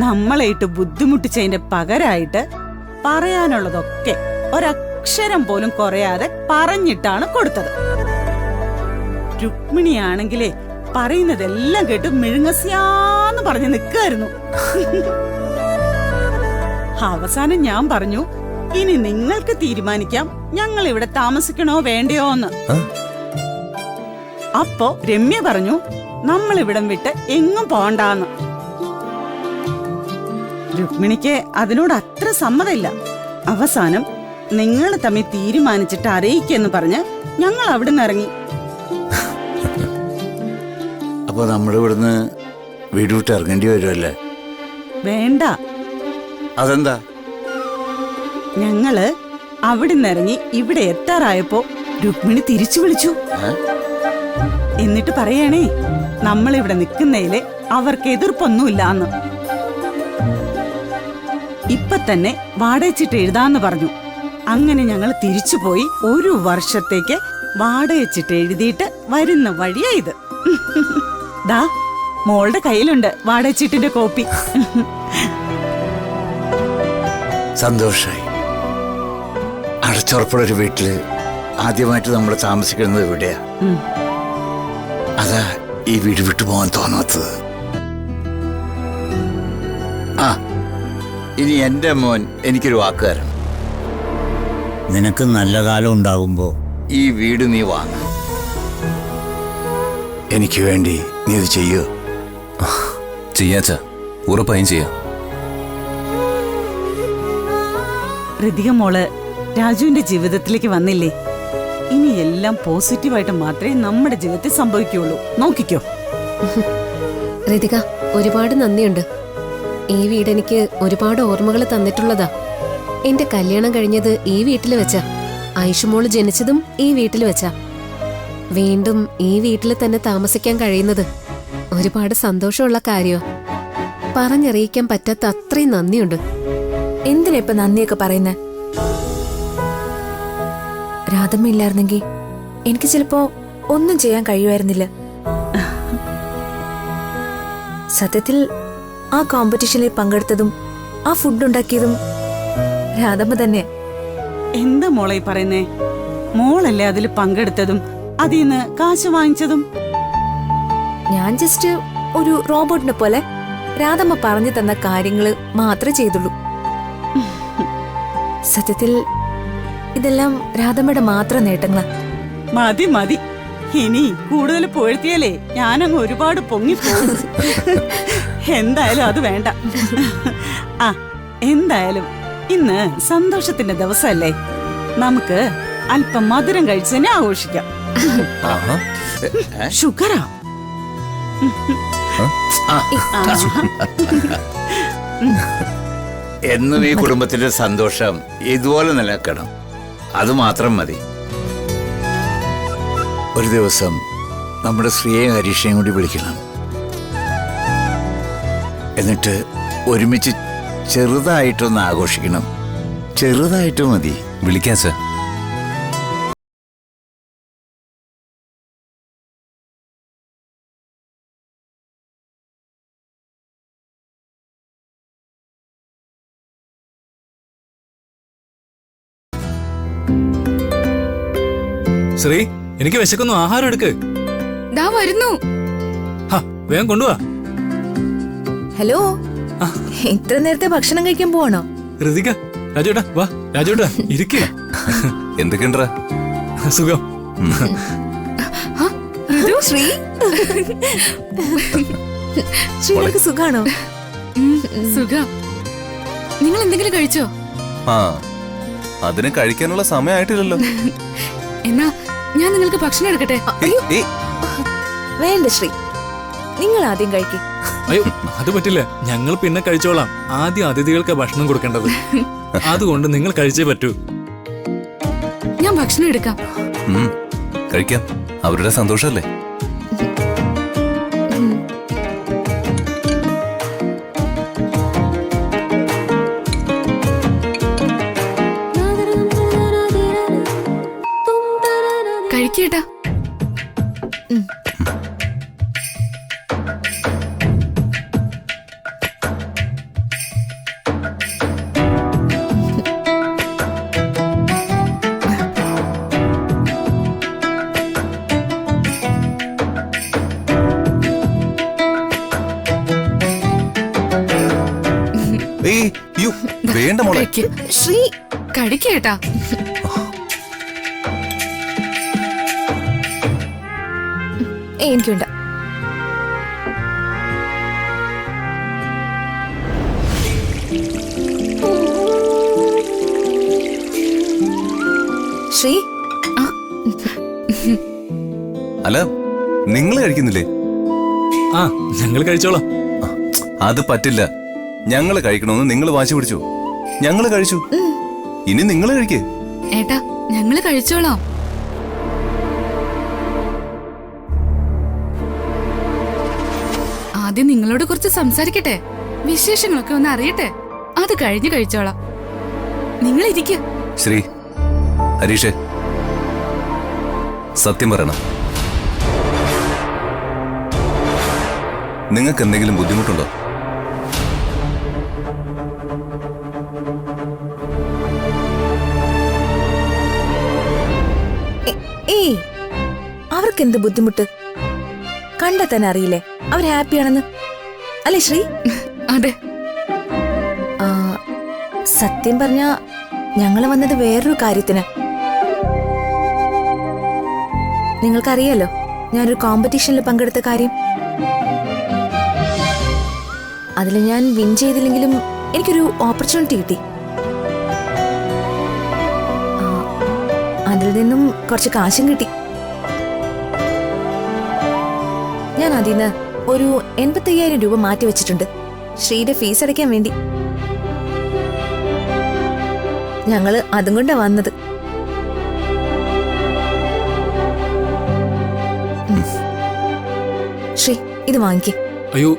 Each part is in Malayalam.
നമ്മളെ ഇട്ട് ബുദ്ധിമുട്ടിച്ചതിന്റെ പകരായിട്ട് പറയാനുള്ളതൊക്കെ ഒരക്ഷരം പോലും കുറയാതെ പറഞ്ഞിട്ടാണ് കൊടുത്തത്. രുക്മിണിയാണെങ്കിലേ പറയുന്നതെല്ലാം കേട്ട് മിഴുങ്ങസ്യാന്ന് പറഞ്ഞു നിൽക്കായിരുന്നു. അവസാനം ഞാൻ പറഞ്ഞു, ഇനി നിങ്ങൾക്ക് തീരുമാനിക്കാം ഞങ്ങൾ ഇവിടെ താമസിക്കണോ വേണ്ടയോ എന്ന്. അപ്പോ രമ്യ പറഞ്ഞു, നമ്മൾ ഇവിടം വിട്ട് എങ്ങും പോണ്ടാന്ന്. രുക്മിണിക്ക് അതിനോട് അത്ര സമ്മതമില്ല. അവസാനം നിങ്ങൾ തമ്മിൽ തീരുമാനിച്ചിട്ട് അറിയിക്കെന്ന് പറഞ്ഞ് ഞങ്ങൾ അവിടുന്ന് ഇറങ്ങി. അപ്പൊ നമ്മളിവിടുന്ന് വീട് വിട്ട് ഇറങ്ങേണ്ടി വരുമല്ലേ? വേണ്ട. അതെന്താ? ഞങ്ങള് അവിടുന്ന് ഇറങ്ങി ഇവിടെ എത്താറായപ്പോ രുക്മിണി തിരിച്ചു വിളിച്ചു. എന്നിട്ട് പറയണേ, നമ്മളിവിടെ നിൽക്കുന്നതില് അവർക്ക് എതിർപ്പൊന്നുമില്ലാന്ന്. ഇപ്പൊ തന്നെ വാടകച്ചിട്ട് എഴുതാന്ന് പറഞ്ഞു. അങ്ങനെ ഞങ്ങൾ തിരിച്ചുപോയി 1 വർഷത്തേക്ക് വാടകച്ചിട്ട് എഴുതിയിട്ട് വരുന്ന വഴിയാ ഇത്. ദാ മോളുടെ കയ്യിലുണ്ട് വാടകച്ചിട്ടിന്റെ കോപ്പി. സന്തോഷായി. അടച്ചുറപ്പുള്ളൊരു വീട്ടില് ആദ്യമായിട്ട് നമ്മൾ താമസിക്കുന്നത് എവിടെയാ? അതാ ഈ വീട് വിട്ടു പോകാൻ തോന്നാത്തത്. ആ, ഇനി എന്റെ മോൻ എനിക്കൊരു വാക്കുകാരൻ. നിനക്ക് നല്ല കാലം ഉണ്ടാകുമ്പോ ഈ വീട് നീ വാങ്ങ. എനിക്ക് വേണ്ടി നീ ഇത് ചെയ്യോ? ചെയ്യാച്ച, ഉറപ്പായും ചെയ്യാം. ഋതിക മോള് രാജുവിന്റെ ജീവിതത്തിലേക്ക് വന്നില്ലേ? ഇനി എല്ലാം പോസിറ്റീവായിട്ട് മാത്രമേ നമ്മുടെ ജീവിതത്തിൽ സംഭവിക്കുള്ളൂ. നോക്കിക്കോ. ഋതിക, ഒരുപാട് നന്ദിയുണ്ട്. ഈ വീട് എനിക്ക് ഒരുപാട് ഓർമ്മകൾ തന്നിട്ടുള്ളതാ. എന്റെ കല്യാണം കഴിഞ്ഞത് ഈ വീട്ടിൽ വെച്ചാ. ഐഷുമോള് ജനിച്ചതും ഈ വീട്ടിൽ വെച്ചാ. വീണ്ടും ഈ വീട്ടിൽ തന്നെ താമസിക്കാൻ കഴിയുന്നത് ഒരുപാട് സന്തോഷമുള്ള കാര്യോ. പറഞ്ഞറിയിക്കാൻ പറ്റാത്ത അത്രയും നന്ദിയുണ്ട്. എന്തിനാ ഇപ്പൊ നന്ദിയൊക്കെ പറയുന്നേ? രാധമ്മ ഇല്ലായിരുന്നെങ്കിൽ എനിക്ക് ചിലപ്പോ ഒന്നും ചെയ്യാൻ കഴിയുമായിരുന്നില്ല. സത്യത്തിൽ ആ കോമ്പറ്റീഷനിൽ പങ്കെടുത്തതും ആ ഫുഡ് ഉണ്ടാക്കിയതും രാധമ്മ തന്നെ. എന്താ മോളെ പറയുന്നേ? മോളല്ലേ അതിൽ പങ്കെടുത്തതും അതിന്ന് കാശ് വാങ്ങിച്ചതും? ഞാൻ ജസ്റ്റ് ഒരു റോബോട്ടിനെ പോലെ രാധമ്മ പറഞ്ഞു തന്ന കാര്യങ്ങള് മാത്രമേ ചെയ്തുള്ളൂ. സത്യത്തിൽ ഇതെല്ലാം രാധമ്മയുടെ മാത്രം നേട്ടങ്ങളാ. മതി മതി, ഇനി കൂടുതൽ പുകഴ്ത്തിയാലേ ഞാനങ്ങ് ഒരുപാട് പൊങ്ങിപ്പോകും. എന്തായാലും അത് വേണ്ട. ആ, എന്തായാലും ഇന്ന് സന്തോഷത്തിന്റെ ദിവസമല്ലേ, നമുക്ക് അല്പം മധുരം കഴിച്ചതിനെ ആഘോഷിക്കാം. ഷുഗറാ? എന്നും ഈ കുടുംബത്തിന്റെ സന്തോഷം ഇതുപോലെ നിലനിൽക്കണം. അത് മാത്രം മതി. ഒരു ദിവസം നമ്മുടെ ശ്രീയെ ഹരീഷയും കൂടി വിളിക്കണം. എന്നിട്ട് ഒരുമിച്ച് ചെറുതായിട്ടൊന്ന് ആഘോഷിക്കണം. ചെറുതായിട്ട് മതി. വിളിക്കാം സർ. ശ്രീ, എനിക്ക് വിശക്കുന്നു, ആഹാരം എടുക്ക്. ദാ വരുന്നു. വേഗം കൊണ്ടുവാ. ഹലോ, ഇത്ര നേരത്തെ ഭക്ഷണം കഴിക്കാൻ പോവാണോ? ഋതിക, രാജേട്ടാ വാ. രാജേട്ടാ ഇരിക്ക. എന്തൊക്കെയുണ്ടാ? സുഖം. ശ്രീ, ശ്രീക്ക് സുഖാണോ? സുഖം. നിങ്ങൾ എന്തെങ്കിലും കഴിച്ചോ? ആ, അതിന് കഴിക്കാനുള്ള സമയമായിട്ടില്ലല്ലോ. എന്നാ ഞാൻ നിങ്ങൾക്ക് ഭക്ഷണം എടുക്കട്ടെ? വേണ്ട ശ്രീ, നിങ്ങൾ ആദ്യം കഴിക്കേ. അയ്യോ, അത് പറ്റില്ല. ഞങ്ങൾ പിന്നെ കഴിച്ചോളാം. ആദ്യം അതിഥികൾക്ക് ഭക്ഷണം കൊടുക്കേണ്ടത്. അതുകൊണ്ട് നിങ്ങൾ കഴിച്ചേ പറ്റൂ. ഞാൻ ഭക്ഷണം എടുക്കാം. കഴിക്കാം, അവരുടെ സന്തോഷല്ലേ. കഴിക്കേട്ടാ. ഏയ് യ്യോ, വേണ്ട മോളെ. കഴിക്ക്. ശ്രീ കഴിക്കേട്ടാ. എനിക്ക് വേണ്ട. ശ്രീ അല്ല, നിങ്ങൾ കഴിക്കുന്നില്ലേ? ആ ഞങ്ങൾ കഴിച്ചോളാം. അത് പറ്റില്ല. ഞങ്ങള് കഴിക്കണമെന്ന് നിങ്ങൾ വാശി പിടിച്ചു. ഞങ്ങള് കഴിച്ചു. ഇനി നിങ്ങൾ കഴിക്കേ. ഏട്ടാ ഞങ്ങള് കഴിച്ചോളാം. ആദ്യം നിങ്ങളോട് കുറച്ച് സംസാരിക്കട്ടെ, വിശേഷങ്ങളൊക്കെ ഒന്ന് അറിയട്ടെ, അത് കഴിഞ്ഞ് കഴിച്ചോളാം. നിങ്ങൾ ഇരിക്ക. ശ്രീ, ഹരീഷേ, സത്യം പറയണം. നിങ്ങൾക്ക് എന്തെങ്കിലും ബുദ്ധിമുട്ടുണ്ടോ? ഏയ്, അവർക്കെന്ത് ബുദ്ധിമുട്ട്? കണ്ടാ തന്നെ അറിയില്ലേ അവർ ഹാപ്പിയാണെന്ന്, അല്ലേ ശ്രീ? അതെ. ആ, സത്യം പറഞ്ഞ ഞങ്ങള് വന്നത് വേറൊരു കാര്യത്തിന്. നിങ്ങൾക്കറിയാലോ ഞാനൊരു കോമ്പറ്റീഷനിൽ പങ്കെടുത്ത കാര്യം. അതിൽ ഞാൻ വിൻ ചെയ്തില്ലെങ്കിലും എനിക്കൊരു ഓപ്പർച്യൂണിറ്റി കിട്ടി. അതിൽ നിന്നും കുറച്ച് കാശും കിട്ടി. ഞാൻ അതിന്ന് ഒരു 85,000 രൂപ മാറ്റി വെച്ചിട്ടുണ്ട് ശ്രീയുടെ ഫീസ് അടയ്ക്കാൻ വേണ്ടി. ഞങ്ങള് അതും കൊണ്ടാ വന്നത്. ശ്രീ, ഇത് വാങ്ങിക്കേ. അയ്യോ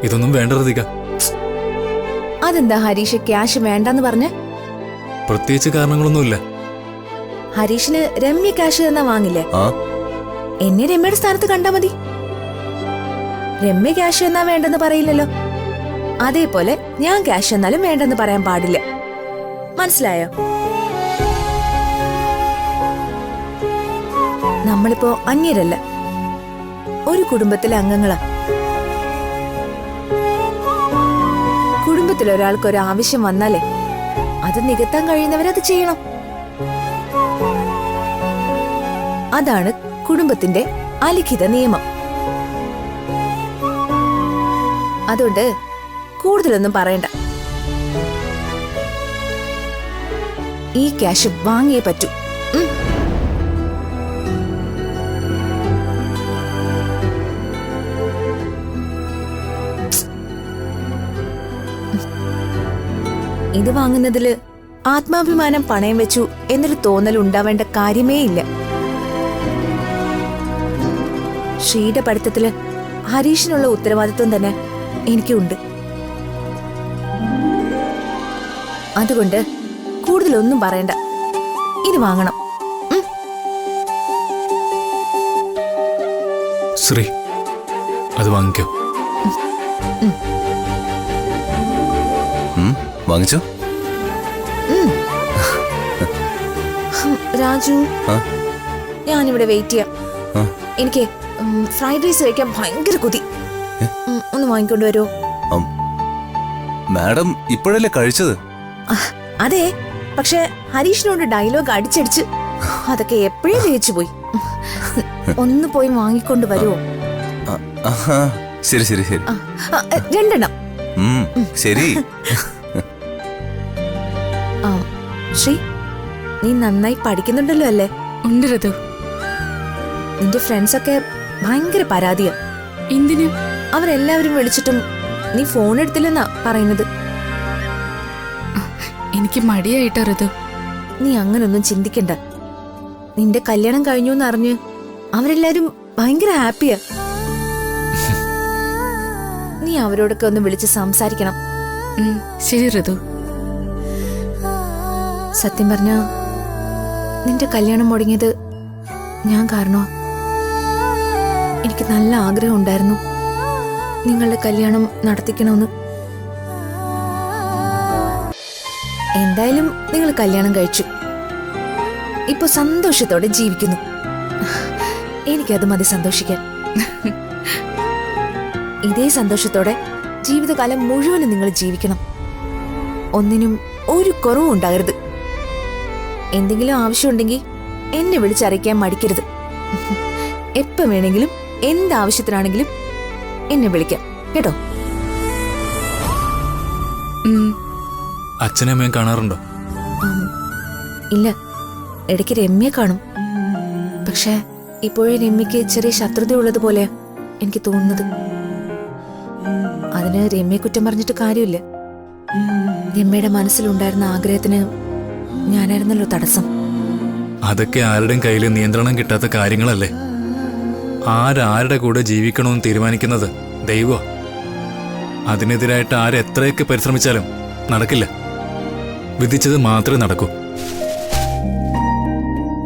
ഇതൊന്നും വേണ്ട ഋതിക. അതെന്താ ഹരീഷ് ക്യാഷ് വേണ്ടെന്ന് പറഞ്ഞ്? പ്രത്യേകിച്ച് കാരണങ്ങളൊന്നുമില്ല. ഹരീഷിന് രമ്യ ക്യാഷ് തന്നാ വാങ്ങില്ലേ? ആ, എന്നെ രമ്യയുടെ സ്ഥാനത്ത് കണ്ടാ മതി. രമ്യ ക്യാഷ് എന്നാ വേണ്ടെന്ന് പറയില്ലല്ലോ. അതേപോലെ ഞാൻ ക്യാഷ് എന്നാലും വേണ്ടെന്ന് പറയാൻ പാടില്ല. മനസ്സിലായോ? നമ്മളിപ്പോ അന്യരല്ല, ഒരു കുടുംബത്തിലെ അംഗങ്ങളാ. കുടുംബത്തിൽ ഒരാൾക്ക് ഒരു ആവശ്യം വന്നാലേ അത് നികത്താൻ കഴിയുന്നവരത് ചെയ്യണം. അതാണ് കുടുംബത്തിന്റെ അലിഖിത നിയമം. അതുകൊണ്ട് കൂടുതലൊന്നും പറയണ്ട. ഈ ക്യാഷ് വാങ്ങിയേ പറ്റൂ. ഇത് വാങ്ങുന്നതില് ആത്മാഭിമാനം പണയം വെച്ചു എന്നൊരു തോന്നൽ ഉണ്ടാവേണ്ട കാര്യമേ ഇല്ല. ശ്രീയുടെ പഠിത്തത്തില് ഹരീഷിനുള്ള ഉത്തരവാദിത്വം തന്നെ എനിക്കുണ്ട്. അതുകൊണ്ട് കൂടുതലൊന്നും പറയണ്ട, ഇത് വാങ്ങണം. ശ്രീ, അത് വാങ്ങിക്കോ. വാങ്ങിച്ചോ? രാജു, ആ? ഞാനിവിടെ വെയിറ്റ് ചെയ്യാം. ആ. എനിക്ക് ഫ്രൈഡ് റൈസ് കഴിക്കാൻ ഭയങ്കര കൊതി. ഒന്ന് വാങ്ങിക്കൊണ്ട് വരുമോ? മാഡം ഇപ്പോഴല്ലേ കഴിച്ചത്? അതെ, പക്ഷെ ഹരീഷിനോട് ഡയലോഗ് അടിച്ചടിച്ച് അതൊക്കെ എപ്പോഴേ ജയിച്ചു പോയി. ഒന്ന് പോയി വാങ്ങിക്കൊണ്ട് വരുമോ? ശരി ശരി ശരി. 2 എണ്ണം. ശരി. ശ്രീ, നീ നന്നായി പഠിക്കുന്നുണ്ടല്ലോ അല്ലേ? ഉണ്ട് ഋതു. നിന്റെ ഫ്രണ്ട്സൊക്കെ ഭയങ്കര പരാതിയാ. എന്തിനു? അവരെല്ലാവരും വിളിച്ചിട്ടും നീ ഫോൺ എടുത്തില്ലെന്നാ പറയുന്നത്. എനിക്ക് മടിയായിട്ടാ ഋതു. നീ അങ്ങനൊന്നും ചിന്തിക്കണ്ട. നിന്റെ കല്യാണം കഴിഞ്ഞു എന്നറിഞ്ഞ് അവരെല്ലാരും ഭയങ്കര ഹാപ്പിയാ. നീ അവരോടൊക്കെ ഒന്ന് വിളിച്ച് സംസാരിക്കണം. ശരി ഋതു. സത്യം പറഞ്ഞ നിന്റെ കല്യാണം മുടങ്ങിയത് ഞാൻ കാരണോ? എനിക്ക് നല്ല ആഗ്രഹം ഉണ്ടായിരുന്നു നിങ്ങളുടെ കല്യാണം നടത്തിക്കണമെന്ന്. എന്തായാലും നിങ്ങൾ കല്യാണം കഴിച്ചു, ഇപ്പൊ സന്തോഷത്തോടെ ജീവിക്കുന്നു. എനിക്കത് മതി സന്തോഷിക്കാൻ. ഇതേ സന്തോഷത്തോടെ ജീവിതകാലം മുഴുവനും നിങ്ങൾ ജീവിക്കണം. ഒന്നിനും ഒരു കുറവും ഉണ്ടാകരുത്. എന്തെങ്കിലും ആവശ്യമുണ്ടെങ്കിൽ എന്നെ വിളിച്ചറിയിക്കാൻ മടിക്കരുത്. എപ്പോ വേണമെങ്കിലും എന്താവശ്യത്തിനാണെങ്കിലും എന്നെ വിളിക്കാം കേട്ടോ. അച്ഛനും അമ്മയും കാണാറുണ്ടോ? ഇല്ല, ഇടയ്ക്ക് രമ്യ കാണും. പക്ഷെ ഇപ്പോഴേ രമ്യക്ക് ചെറിയ ശത്രുതയുള്ളതുപോലെ എനിക്ക് തോന്നുന്നത്. അതിന് രമ്യയെ കുറ്റം പറഞ്ഞിട്ട് കാര്യമില്ല. രമ്യയുടെ മനസ്സിലുണ്ടായിരുന്ന ആഗ്രഹത്തിന് ഞാനായിരുന്നല്ലോ തടസ്സം. അതൊക്കെ ആരുടെയും കയ്യിൽ നിയന്ത്രണം കിട്ടാത്ത കാര്യങ്ങളല്ലേ. ആരാരുടെ കൂടെ ജീവിക്കണമെന്ന് തീരുമാനിക്കുന്നത് ദൈവ. അതിനെതിരായിട്ട് ആരെത്രയൊക്കെ പരിശ്രമിച്ചാലും നടക്കില്ല. വിധിച്ചത് മാത്രമേ നടക്കൂ.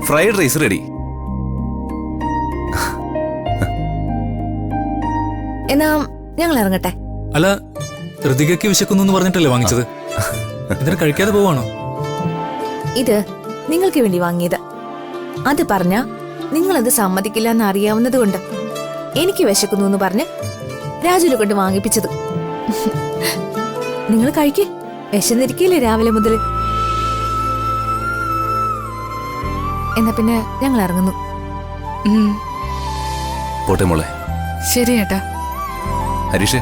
Fried rice ready. എന്നാ ഞങ്ങൾ ഇറങ്ങട്ടെ. അല്ല, ഋതികയ്ക്ക് വിശക്കുന്നു എന്ന് പറഞ്ഞിട്ടല്ലേ വാങ്ങിച്ചത്? ഇതിന് കഴിക്കാതെ പോവാണോ? ഇത് നിങ്ങൾക്ക് വേണ്ടി വാങ്ങിയത്. അത് പറഞ്ഞ നിങ്ങളത് സമ്മതിക്കില്ല എന്ന് അറിയാവുന്നത് കൊണ്ട് എനിക്ക് വിശക്കുന്നു എന്ന് പറഞ്ഞ് രാജുവിനെ കൊണ്ട് വാങ്ങിപ്പിച്ചത്. നിങ്ങൾ കഴിക്കേ, വിശന്നിരിക്കില്ലേ രാവിലെ മുതൽ. എന്നാ പിന്നെ ഞങ്ങൾ ഇറങ്ങുന്നു. പോട്ടെ മോളെ. ശരി ഏട്ടാ. ഹരീഷേ,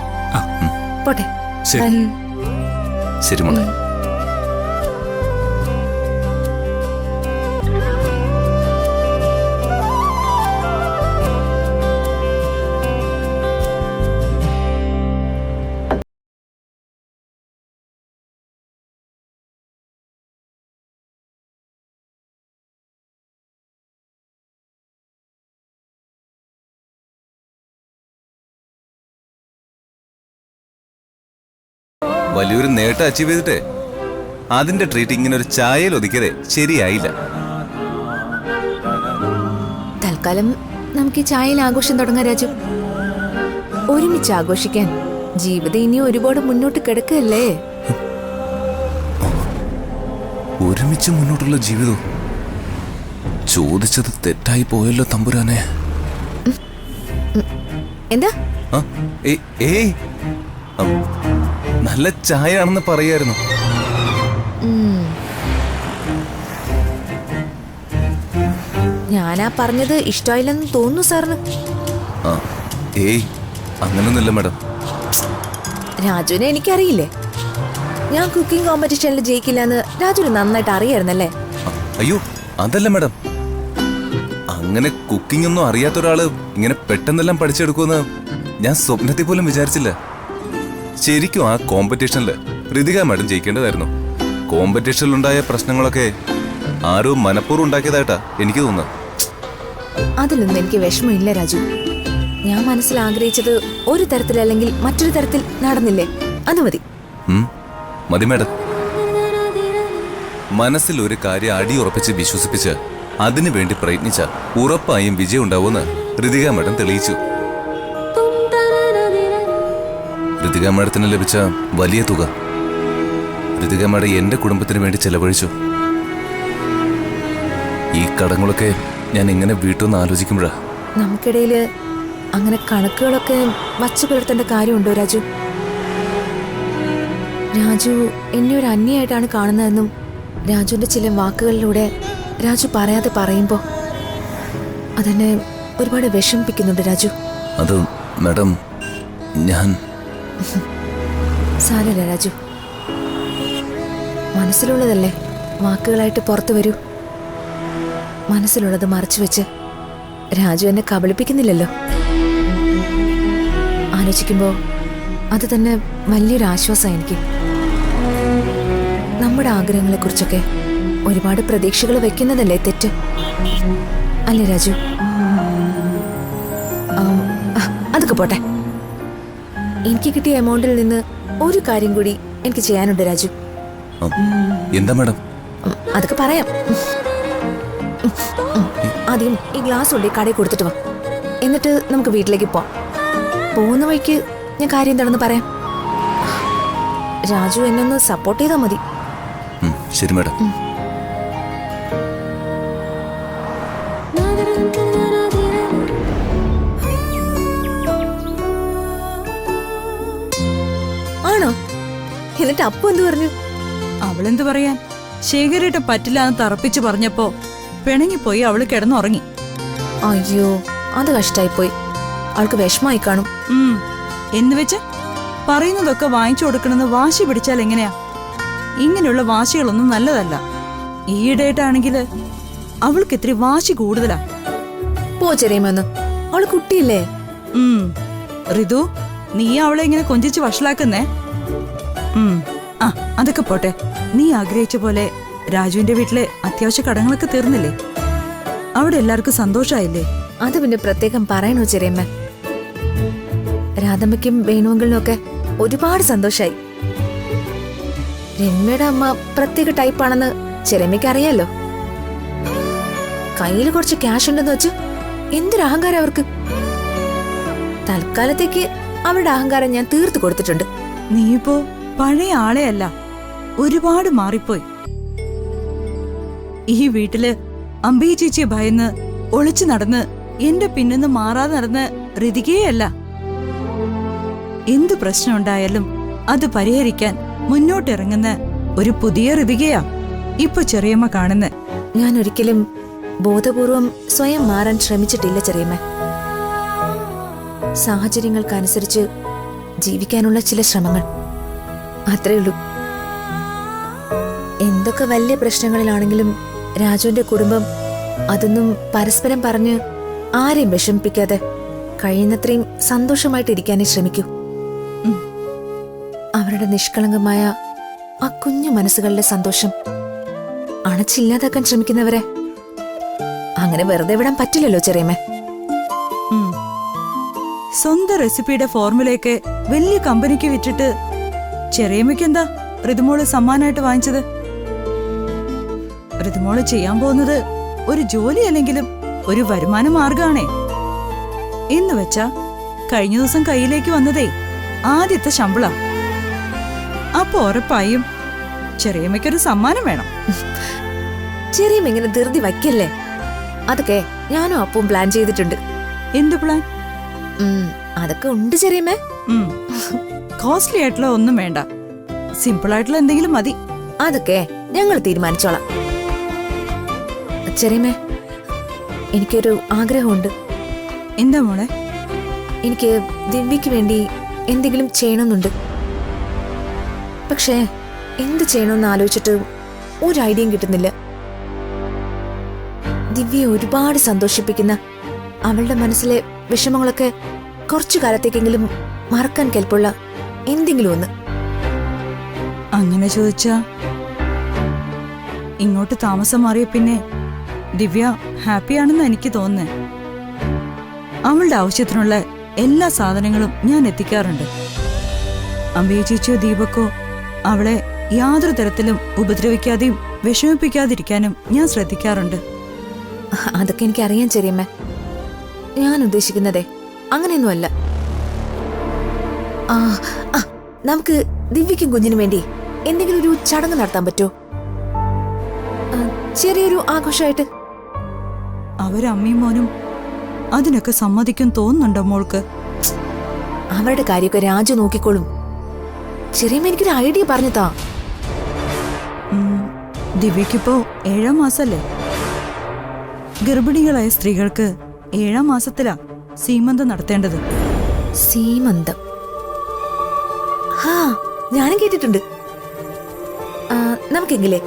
പോട്ടെ. ശരി. ശരി മോളെ. വലിയൊരു നേട്ടം അച്ചീവ് ചെയ്തിട്ടേ അതിന്റെ ട്രീറ്റ് ഇങ്ങനെ ഒരു ചായയിൽ ഒതുക്കിയതേ ശരിയായില്ല. തൽക്കാലം നമുക്ക് ഈ ചായയിൽ ആഘോഷം തുടങ്ങാം രാജു. ഒരുമിച്ച് ആഘോഷിക്കാൻ. ജീവിതം ഇനി ഒരുപാട് മുന്നോട്ട് കിടക്കല്ലേ. ഒരുമിച്ച് മുന്നോട്ടുള്ള ജീവിതവും. ചോദിച്ചത് തെറ്റായി പോയല്ലോ തമ്പുരാനെ. എന്താ? ഏയ്, നല്ല ചായ ആണെന്ന് പറയായിരുന്നു. ഞാനാ പറഞ്ഞത് ഇഷ്ടമായില്ലെന്ന് തോന്നുന്നു സാറിന്. ഏയ്, അങ്ങനൊന്നുമില്ല മാഡം. രാജുവിനെ എനിക്കറിയില്ലേ. ഞാൻ കുക്കിംഗ് കോമ്പറ്റീഷനിൽ ജയിക്കില്ലെന്ന് രാജുവിന് നന്നായിട്ട് അറിയായിരുന്നല്ലേ. അയ്യോ, അതല്ല മാഡം. അങ്ങനെ കുക്കിംഗ് ഒന്നും അറിയാത്ത ഒരാള് ഇങ്ങനെ പെട്ടെന്നെല്ലാം പഠിച്ചെടുക്കുമെന്ന് ഞാൻ സ്വപ്നത്തിൽ പോലും വിചാരിച്ചില്ല. ശരിക്കും ആ കോമ്പറ്റീഷനില് ഋതിക മാഡം ജയിക്കേണ്ടതായിരുന്നു. കോമ്പറ്റീഷനിലുണ്ടായ പ്രശ്നങ്ങളൊക്കെ ആരോ മനഃപൂർവ്വം ഉണ്ടാക്കിയതായിട്ടാ എനിക്ക് തോന്നുന്നത്. അതിലൊന്നും എനിക്ക് വിഷമമില്ല രാജു. ഞാൻ മനസ്സിൽ ആഗ്രഹിച്ചത് ഒരു തരത്തിലല്ലെങ്കിൽ മറ്റൊരു തരത്തിൽ നടന്നില്ലേ, അത് മതി. മതി മാഡം. മനസ്സിൽ ഒരു കാര്യം അടിയുറപ്പിച്ച് വിശ്വസിപ്പിച്ച് അതിനു വേണ്ടി പ്രയത്നിച്ച ഉറപ്പായും വിജയം ഉണ്ടാവുമെന്ന് ഋതിക മാഡം തെളിയിച്ചു. ഋതിക മാഡത്തിന് ലഭിച്ച വലിയ തുക ഋതിക മാഡം എന്റെ കുടുംബത്തിന് വേണ്ടി ചെലവഴിച്ചു. ഈ കടങ്ങളൊക്കെ ഞാൻ എങ്ങനെ വീട്ടുമെന്ന് ആലോചിക്കുമ്പോഴാ. നമുക്കിടയില് അങ്ങനെ കണക്കുകളൊക്കെ വച്ചു പുലർത്തേണ്ട കാര്യമുണ്ടോ രാജു? രാജു എന്നെ ഒരു അന്യായിട്ടാണ് കാണുന്നതെന്നും രാജുവിന്റെ ചില വാക്കുകളിലൂടെ രാജു പറയാതെ പറയുമ്പോ അതെന്നെ ഒരുപാട് വിഷമിപ്പിക്കുന്നുണ്ട് രാജു. അത് മാഡം, ഞാൻ സാരമില്ല രാജു. മനസ്സിലുള്ളതല്ലേ വാക്കുകളായിട്ട് പുറത്തു വരൂ. മനസ്സിലുള്ളത് മറച്ചു വെച്ച് രാജു എന്നെ കബളിപ്പിക്കുന്നില്ലല്ലോ. ആലോചിക്കുമ്പോ അത് തന്നെ വലിയൊരു ആശ്വാസം എനിക്ക്. നമ്മുടെ ആഗ്രഹങ്ങളെ കുറിച്ചൊക്കെ ഒരുപാട് പ്രതീക്ഷകൾ വെക്കുന്നതല്ലേ തെറ്റ് അല്ലേ രാജു? അതൊക്കെ പോട്ടെ. എനിക്ക് കിട്ടിയ എമൗണ്ടിൽ നിന്ന് ഒരു കാര്യം കൂടി എനിക്ക് ചെയ്യാനുണ്ട് രാജു. എന്താ മാഡം? അതൊക്കെ പറയാം. ആദ്യം ഈ ഗ്ലാസ് കൊണ്ട് കടയിൽ കൊടുത്തിട്ട് വാ. എന്നിട്ട് നമുക്ക് വീട്ടിലേക്ക് പോവാം. പോകുന്ന വഴിക്ക് ഞാൻ കാര്യം എന്താണെന്ന് പറയാം. രാജു എന്നെ ഒന്ന് സപ്പോർട്ട് ചെയ്താൽ മതി. ശരി മാഡം. ആണോ? എന്നിട്ട് അപ്പു എന്ത് പറഞ്ഞു? അവളെന്ത് പറയാൻ? ശേഖരേട്ട പറ്റില്ല എന്ന് തറപ്പിച്ചു പറഞ്ഞപ്പോ പിണങ്ങിപ്പോയി അവള് കിടന്നുറങ്ങി. അയ്യോ, അത് കഷ്ടായിപ്പോയി. അവൾക്ക് വിഷമായി കാണും. എന്ന് വെച്ച് പറയുന്നതൊക്കെ വാങ്ങിച്ചു കൊടുക്കണമെന്ന് വാശി പിടിച്ചാൽ എങ്ങനെയാ? ഇങ്ങനെയുള്ള വാശികളൊന്നും നല്ലതല്ല. ഈയിടെയായിട്ടാണെങ്കില് അവൾക്ക് ഇത്തിരി വാശി കൂടുതലാ. പോ ചെറിയമ്മന്ന്, അവള് കുട്ടിയില്ലേ? ഋതു, നീ അവളെ ഇങ്ങനെ കൊഞ്ചിച്ച് വഷളാക്കുന്നേ. ആ, അതൊക്കെ പോട്ടെ. നീ ആഗ്രഹിച്ച പോലെ രാജുവിന്റെ വീട്ടിലെ അത്യാവശ്യ കടങ്ങളൊക്കെ തീർന്നില്ലേ? അവിടെ എല്ലാവർക്കും സന്തോഷായില്ലേ? അത് പിന്നെ പ്രത്യേകം പറയണോ ചെറിയമ്മ? രാധമ്മയ്ക്കും വേണുവെങ്കിലും ഒക്കെ ഒരുപാട് സന്തോഷായി. രമ്യയുടെ അമ്മ പ്രത്യേക ടൈപ്പാണെന്ന് ചെറിയമ്മയ്ക്ക് അറിയാലോ. കയ്യിൽ കുറച്ച് ക്യാഷ് ഉണ്ടെന്ന് വെച്ച് എന്തൊരു അഹങ്കാരം അവർക്ക്. തൽക്കാലത്തേക്ക് അവരുടെ അഹങ്കാരം ഞാൻ തീർത്തു കൊടുത്തിട്ടുണ്ട്. നീ ഇപ്പോ പഴയ ആളെ അല്ല, ഒരുപാട് മാറിപ്പോയി. ഈ വീട്ടില് അമ്പി ചേച്ചിയെ ഭയന്ന് ഒളിച്ചു നടന്ന് എന്റെ പിന്നിന്ന് മാറാതെ നടന്ന് ഋതികയല്ല. എന്തു പ്രശ്നമുണ്ടായാലും അത് പരിഹരിക്കാൻ മുന്നോട്ടിറങ്ങുന്ന ഒരു പുതിയ ഋതികയാ ഇപ്പൊ ചെറിയമ്മ കാണുന്ന. ഞാൻ ഒരിക്കലും ബോധപൂർവം സ്വയം മാറാൻ ശ്രമിച്ചിട്ടില്ല ചെറിയമ്മ. സാഹചര്യങ്ങൾക്കനുസരിച്ച് ജീവിക്കാനുള്ള ചില ശ്രമങ്ങൾ, അത്രേ ഉള്ളൂ. എന്തൊക്കെ വലിയ പ്രശ്നങ്ങളിലാണെങ്കിലും രാജുവിന്റെ കുടുംബം അതൊന്നും പരസ്പരം പറഞ്ഞ് ആരെയും വിഷമിപ്പിക്കാതെ കഴിയുന്നത്രയും സന്തോഷമായിട്ടിരിക്കാനേ ശ്രമിക്കൂ. അവരുടെ നിഷ്കളങ്കമായ ആ കുഞ്ഞു മനസ്സുകളിലെ സന്തോഷം അണച്ചില്ലാതാക്കാൻ ശ്രമിക്കുന്നവരെ അങ്ങനെ വെറുതെ വിടാൻ പറ്റില്ലല്ലോ ചെറിയമ്മ. സ്വന്തം റെസിപ്പിയുടെ ഫോർമുലയൊക്കെ വലിയ കമ്പനിക്ക് വിറ്റിട്ട് ചെറിയമ്മയ്ക്ക് എന്താ ഋതുമോള് സമ്മാനമായിട്ട് വാങ്ങിച്ചത്? ഋതുമോള് ചെയ്യാൻ പോകുന്നത് ഒരു ജോലി അല്ലെങ്കിലും ഒരു വരുമാന മാർഗാണേ. എന്ന് വെച്ചാ കഴിഞ്ഞ ദിവസം കയ്യിലേക്ക് വന്നതേ ആദ്യത്തെ ശമ്പള. അപ്പൊ ഉറപ്പായും ചെറിയമ്മയ്ക്കൊരു സമ്മാനം വേണം. ചെറിയമ്മ ഇങ്ങനെ ധൃതി വയ്ക്കല്ലേ. അതൊക്കെ ഞാനും അപ്പവും പ്ലാൻ ചെയ്തിട്ടുണ്ട്. എന്ത് പ്ലാൻ? അതൊക്കെ ഉണ്ട് ചെറിയമ്മേ. കോസ്റ്റ്ലി ആയിട്ടുള്ള ഒന്നും വേണ്ട, സിമ്പിൾ ആയിട്ടുള്ള എന്തെങ്കിലും മതി. അതൊക്കെ ഞങ്ങൾ തീരുമാനിച്ചോളാം. ചെറിയമ്മേ, എനിക്കൊരു ആഗ്രഹമുണ്ട്. എന്താ മോളെ? എനിക്ക് ദിവ്യക്ക് വേണ്ടി എന്തെങ്കിലും ചെയ്യണമെന്നുണ്ട്. പക്ഷേ എന്ത് ചെയ്യണമെന്ന് ആലോചിച്ചിട്ട് ഒരു ഐഡിയയും കിട്ടുന്നില്ല. ദിവ്യയെ ഒരുപാട് സന്തോഷിപ്പിക്കുന്ന അവളുടെ മനസ്സിലെ വിഷമങ്ങളൊക്കെ കുറച്ചു കാലത്തേക്കെങ്കിലും മറക്കാൻ കെൽപ്പുള്ള എന്തെങ്കിലും ഒന്ന്. അങ്ങനെ ചോദിച്ചാ ഇങ്ങോട്ട് താമസം മാറിയ പിന്നെ ദിവ്യ ഹാപ്പിയാണെന്ന് എനിക്ക് തോന്നുന്നേ. അവളുടെ ആവശ്യത്തിനുള്ള എല്ലാ സാധനങ്ങളും ഞാൻ എത്തിക്കാറുണ്ട്. അമ്പി ചേച്ചിയോ ദീപക്കോ അവളെ യാതൊരു തരത്തിലും ഉപദ്രവിക്കാതെയും വിഷമിപ്പിക്കാതിരിക്കാനും ഞാൻ ശ്രദ്ധിക്കാറുണ്ട്. അതൊക്കെ എനിക്കറിയാൻ ചെറിയമ്മ. ഞാൻ ഉദ്ദേശിക്കുന്നതേ അങ്ങനെയൊന്നുമല്ല. നമുക്ക് ദിവ്യക്കും കുഞ്ഞിനും വേണ്ടി എന്തെങ്കിലും ഒരു ചടങ്ങ് നടത്താൻ പറ്റുമോ? ചെറിയൊരു ആഘോഷമായിട്ട്. അവരമ്മയും മോനും അതിനൊക്കെ സമ്മതിക്കും തോന്നുന്നുണ്ടോ മോൾക്ക്? അവരുടെ കാര്യമൊക്കെ രാജു നോക്കിക്കോളും. ചെറിയമ്മ എനിക്കൊരു ഐഡിയ പറഞ്ഞു താ. ദിവ്യക്കിപ്പോ 7ാം മാസല്ലേ? ഗർഭിണികളായ സ്ത്രീകൾക്ക് 7ാം മാസത്തിലാ സീമന്തം നടത്തേണ്ടത്. സീമന്തം? ഞാനും കേട്ടിട്ടുണ്ട്. നമുക്കെങ്കിലേ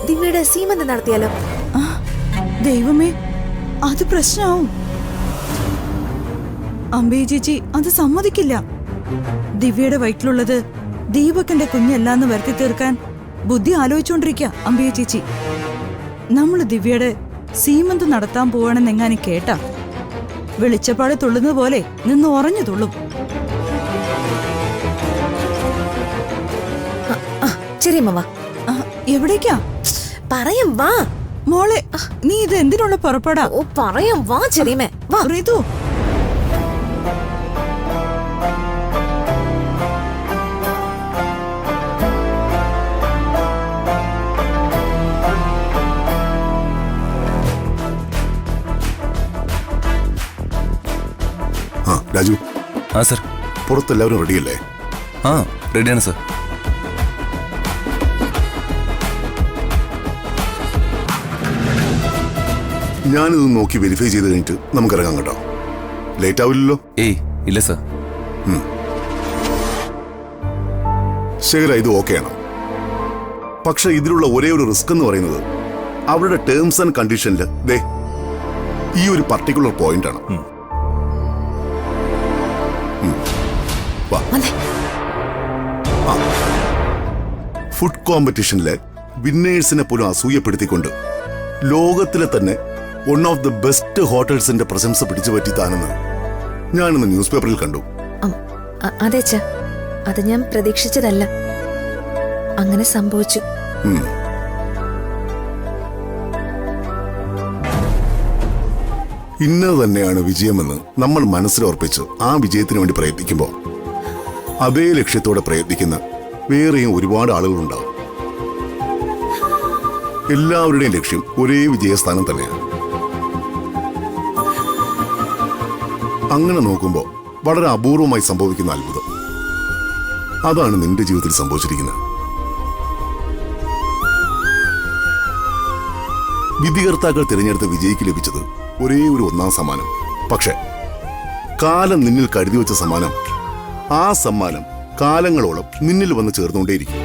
ദിവ്യയുടെ സീമന്തം നടത്തിയാലോ? ദൈവമേ, അത് പ്രശ്നമാവും. അമ്പേ ചേച്ചി അത് സമ്മതിക്കില്ല. ദിവ്യയുടെ വയറ്റിലുള്ളത് ദീപകന്റെ കുഞ്ഞല്ലാന്ന് വരുത്തി തീർക്കാൻ ബുദ്ധി ആലോചിച്ചോണ്ടിരിക്ക അമ്പേ ചേച്ചി. നമ്മള് ദിവ്യയുടെ സീമന്തം നടത്താൻ പോവാണെന്നെങ്ങാനും കേട്ടാ വെളിച്ചപ്പാട് തുള്ളുന്നത് പോലെ നിന്ന് ഉറഞ്ഞു തുള്ളും. ചെറിയമ്മ വാ. എവിടേക്കാ? പറയാം വാ മോളെ. നീ ഇത് എന്തിനുള്ള പുറപ്പെടാ? ഓ പറയാം വാ ചെറിയമ്മ വാ. ഋതു, രാജു. സർ. പുറത്തെല്ലാവരും റെഡിയല്ലേ? റെഡിയാണ് സർ. ഞാനിത് നോക്കി വെരിഫൈ ചെയ്ത് കഴിഞ്ഞിട്ട് നമുക്കിറങ്ങാം കേട്ടോ. ലേറ്റ് ആവില്ലല്ലോ? ഏയ് ഇല്ല സർ. ശേഖര, ഇത് ഓക്കെയാണ്. പക്ഷെ ഇതിലുള്ള ഒരേ ഒരു റിസ്ക് എന്ന് പറയുന്നത് അവരുടെ ടേംസ് ആൻഡ് കണ്ടീഷനിൽ ദേ ഈ ഒരു പർട്ടിക്കുലർ പോയിന്റ് ആണ്. ഫുഡ് കോമ്പറ്റീഷനിലെ വിന്നേഴ്സിനെ പോലും അസൂയപ്പെടുത്തിക്കൊണ്ട് ലോകത്തിലെ തന്നെ വൺ ഓഫ് ദി ബെസ്റ്റ് ഹോട്ടൽസിന്റെ പ്രശംസ പിടിച്ചു പറ്റിത്താനെന്ന് ഞാനിന്ന് ന്യൂസ് പേപ്പറിൽ കണ്ടു. അതെ അച്ഛാ, അത് ഞാൻ പ്രതീക്ഷിച്ചതല്ല. അങ്ങനെ സംഭവിച്ചു. ഇന്നത് തന്നെയാണ് വിജയമെന്ന് നമ്മൾ മനസ്സിലുറപ്പിച്ച് ആ വിജയത്തിന് വേണ്ടി പ്രയത്നിക്കുമ്പോൾ അതേ ലക്ഷ്യത്തോടെ പ്രയത്നിക്കുന്ന വേറെയും ഒരുപാട് ആളുകളുണ്ടാവും. എല്ലാവരുടെയും ലക്ഷ്യം ഒരേ വിജയസ്ഥാനം തന്നെയാണ്. അങ്ങനെ നോക്കുമ്പോൾ വളരെ അപൂർവമായി സംഭവിക്കുന്ന അത്ഭുതം അതാണ് നിന്റെ ജീവിതത്തിൽ സംഭവിച്ചിരിക്കുന്നത്. വിധികർത്താക്കൾ തിരഞ്ഞെടുത്ത വിജയിക്ക് ലഭിച്ചത് ഒരേ ഒരു ഒന്നാം സമ്മാനം. പക്ഷെ കാലം നിന്നിൽ കരുതി വെച്ച സമ്മാനം, ആ സമ്മാനം കാലങ്ങളോളം നിന്നിൽ വന്ന് ചേർന്നുകൊണ്ടേയിരിക്കും.